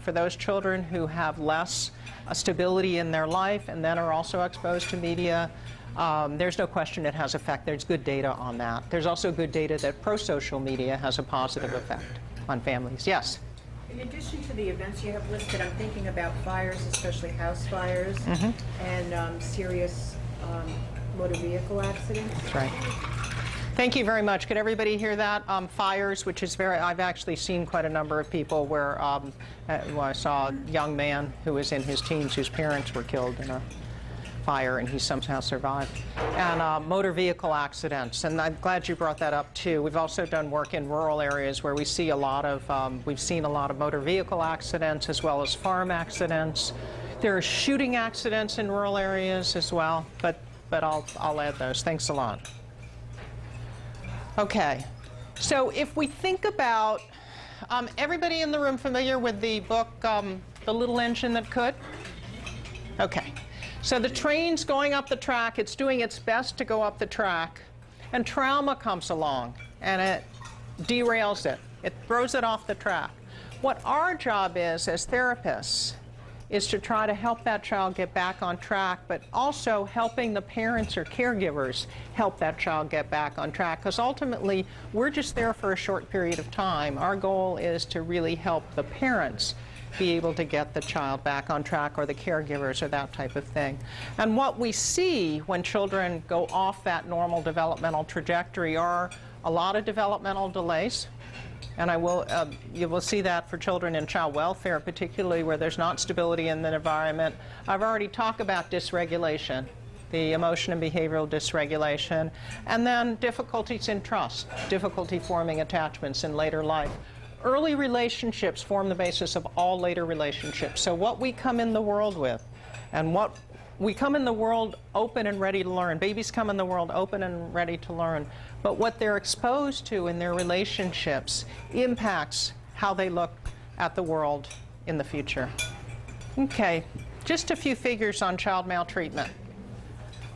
for those children who have less stability in their life and then are also exposed to media, there's no question it has effect. There's good data on that. There's also good data that pro-social media has a positive effect on families. Yes? In addition to the events you have listed, I'm thinking about fires, especially house fires, and serious motor vehicle accidents. That's right. Thank you very much. Could everybody hear that? Fires, which is I've actually seen quite a number of people where I saw a young man who was in his teens whose parents were killed in a fire, and he somehow survived. And motor vehicle accidents, and I'm glad you brought that up too. We've also done work in rural areas where we see a lot of, we've seen a lot of motor vehicle accidents as well as farm accidents. There are shooting accidents in rural areas as well, but I'll add those. Thanks a lot. Okay, so if we think about, everybody in the room familiar with the book, The Little Engine That Could? Okay. So the train's going up the track, it's doing its best to go up the track, and trauma comes along, and it derails it. It throws it off the track. What our job is, as therapists, is to try to help that child get back on track, but also helping the parents or caregivers help that child get back on track, because ultimately, we're just there for a short period of time. Our goal is to really help the parents be able to get the child back on track, or the caregivers, or that type of thing. And what we see when children go off that normal developmental trajectory are a lot of developmental delays. And you will see that for children in child welfare, particularly where there's not stability in the environment. I've already talked about dysregulation, the emotion and behavioral dysregulation, and then difficulties in trust, difficulty forming attachments in later life. Early relationships form the basis of all later relationships. So what we come in the world with, and what we come in the world open and ready to learn. Babies come in the world open and ready to learn. But what they're exposed to in their relationships impacts how they look at the world in the future. Okay, just a few figures on child maltreatment.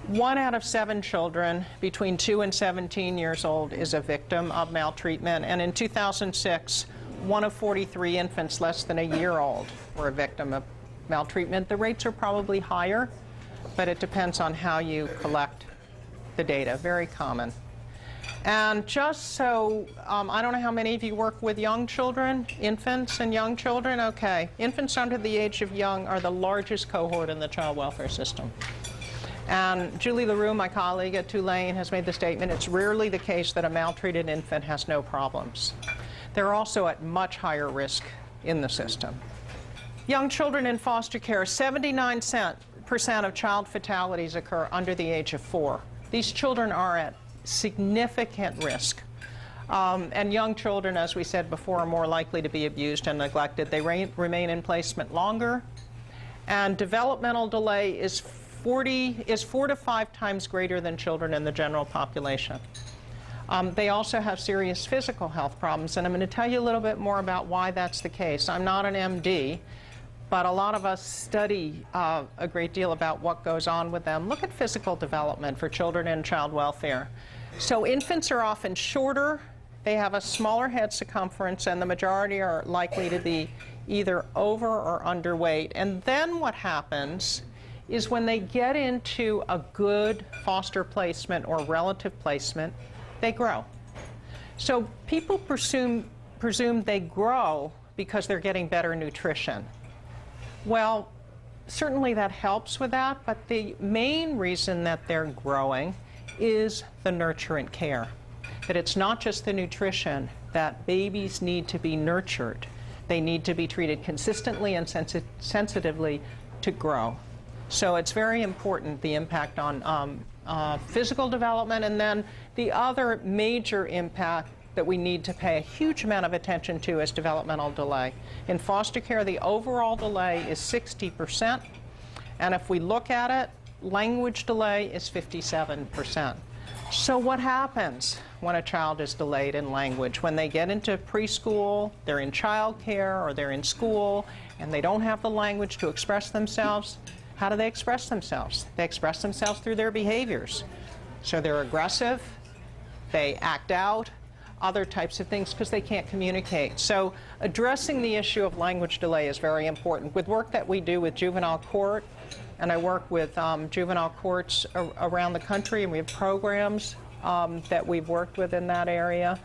1 out of 7 children between 2 and 17 years old is a victim of maltreatment. And in 2006, 1 of 43 infants less than a year old were a victim of maltreatment. The rates are probably higher, but it depends on how you collect the data. Very common. And just so, I don't know how many of you work with young children, infants and young children. Okay, infants under the age of young are the largest cohort in the child welfare system. And Julie LaRue, my colleague at Tulane, has made the statement, it's rarely the case that a maltreated infant has no problems. They're also at much higher risk in the system. Young children in foster care, 79% of child fatalities occur under the age of 4. These children are at significant risk. And young children, as we said before, are more likely to be abused and neglected. They remain in placement longer. And developmental delay is 4 to 5 times greater than children in the general population. They also have serious physical health problems, and I'm going to tell you a little bit more about why that's the case. I'm not an MD, but a lot of us study a great deal about what goes on with them. Look at physical development for children in child welfare. So infants are often shorter, they have a smaller head circumference, and the majority are likely to be either over or underweight. And then what happens is when they get into a good foster placement or relative placement, they grow. So people presume they grow because they're getting better nutrition. Well, certainly that helps with that, but the main reason that they're growing is the nurture and care. That it's not just the nutrition, that babies need to be nurtured. They need to be treated consistently and sensitively to grow. So it's very important, the impact on physical development, and then the other major impact that we need to pay a huge amount of attention to is developmental delay. In foster care, the overall delay is 60%, and if we look at it, language delay is 57%. So what happens when a child is delayed in language? When they get into preschool, they're in child care, or they're in school, and they don't have the language to express themselves, how do they express themselves? They express themselves through their behaviors. So they're aggressive, they act out, other types of things because they can't communicate. So addressing the issue of language delay is very important. With work that we do with juvenile court, and I work with juvenile courts around the country, and we have programs that we've worked with in that area.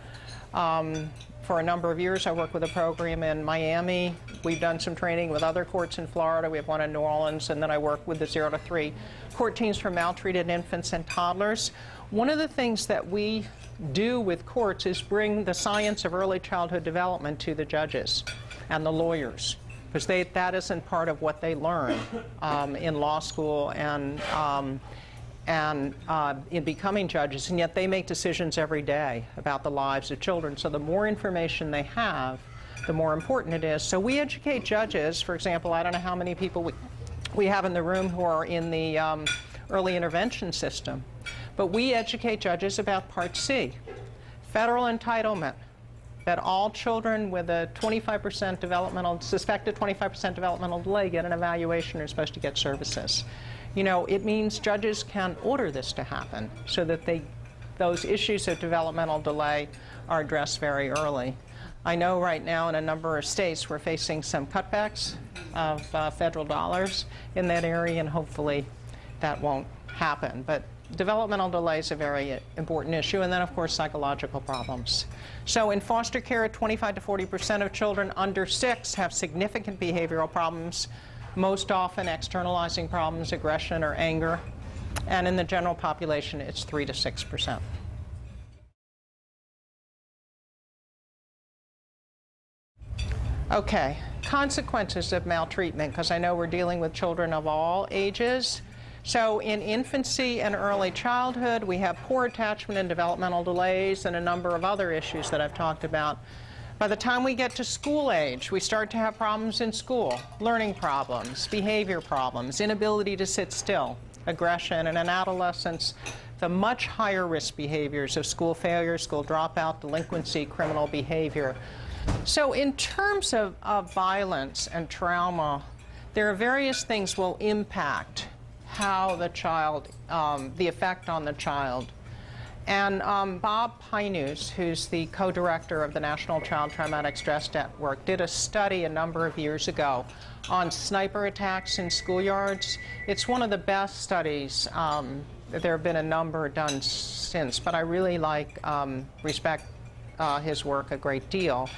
For a number of years, I worked with a program in Miami. We've done some training with other courts in Florida. We have one in New Orleans, and then I work with the 0 to 3 court teams for maltreated infants and toddlers. One of the things that we do with courts is bring the science of early childhood development to the judges and the lawyers, because that isn't part of what they learn in law school and in becoming judges, and yet they make decisions every day about the lives of children. So the more information they have, the more important it is. So we educate judges. For example, I don't know how many people we have in the room who are in the early intervention system, but we educate judges about Part C, federal entitlement, that all children with a 25% developmental, suspected 25% developmental delay get an evaluation and are supposed to get services. You know, it means judges can order this to happen so that those issues of developmental delay are addressed very early. I know right now in a number of states we're facing some cutbacks of federal dollars in that area, and hopefully that won't happen. But developmental delay is a very important issue, and then of course psychological problems. So in foster care, 25 to 40% of children under 6 have significant behavioral problems, most often externalizing problems, aggression or anger, and in the general population it's 3 to 6%. Okay, consequences of maltreatment, because I know we're dealing with children of all ages. So in infancy and early childhood, we have poor attachment and developmental delays and a number of other issues that I've talked about. By the time we get to school age, we start to have problems in school, learning problems, behavior problems, inability to sit still, aggression, and in adolescence, the much higher risk behaviors of school failure, school dropout, delinquency, criminal behavior. So in terms of violence and trauma, there are various things will impact how the child, the effect on the child. And Bob Pynus, who's the co-director of the National Child Traumatic Stress Network, did a study a number of years ago on sniper attacks in schoolyards. It's one of the best studies. There have been a number done since, but I really respect his work a great deal.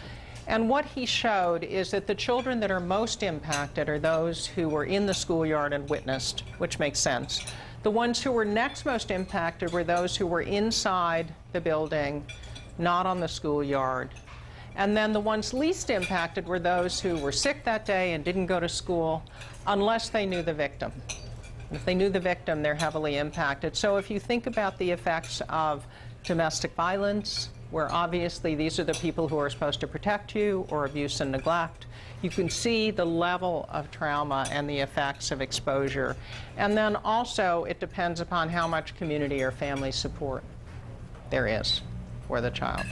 And what he showed is that the children that are most impacted are those who were in the schoolyard and witnessed, which makes sense. The ones who were next most impacted were those who were inside the building, not on the schoolyard. And then the ones least impacted were those who were sick that day and didn't go to school unless they knew the victim. If they knew the victim, they're heavily impacted. So if you think about the effects of domestic violence, where obviously these are the people who are supposed to protect you, or abuse and neglect, you can see the level of trauma and the effects of exposure. And then also it depends upon how much community or family support there is for the child.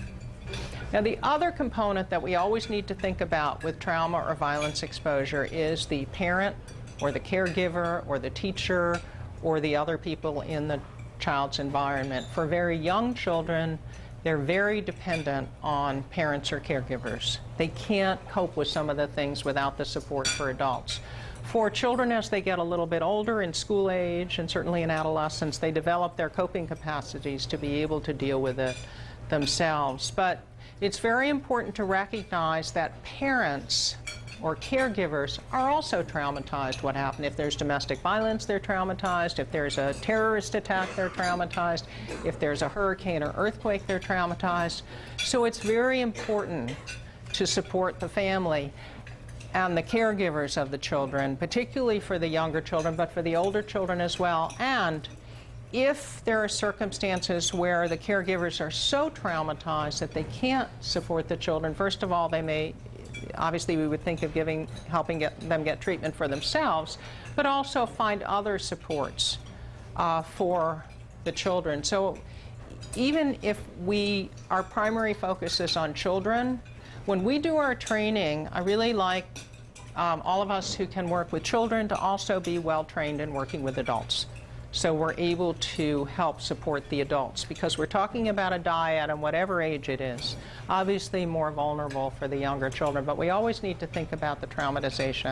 Now the other component that we always need to think about with trauma or violence exposure is the parent or the caregiver or the teacher or the other people in the child's environment. For very young children, they're very dependent on parents or caregivers. They can't cope with some of the things without the support for adults. For children, as they get a little bit older in school age and certainly in adolescence, they develop their coping capacities to be able to deal with it themselves. But it's very important to recognize that parents or caregivers are also traumatized. What happened? If there's domestic violence, they're traumatized. If there's a terrorist attack, they're traumatized. If there's a hurricane or earthquake, they're traumatized. So it's very important to support the family and the caregivers of the children, particularly for the younger children, but for the older children as well. And if there are circumstances where the caregivers are so traumatized that they can't support the children, first of all, they may, obviously we would think of helping them get treatment for themselves, but also find other supports for the children. So even if our primary focus is on children, when we do our training, I really like all of us who can work with children to also be well trained in working with adults, so we're able to help support the adults, because we're talking about a dyad and whatever age it is, obviously more vulnerable for the younger children, but we always need to think about the traumatization.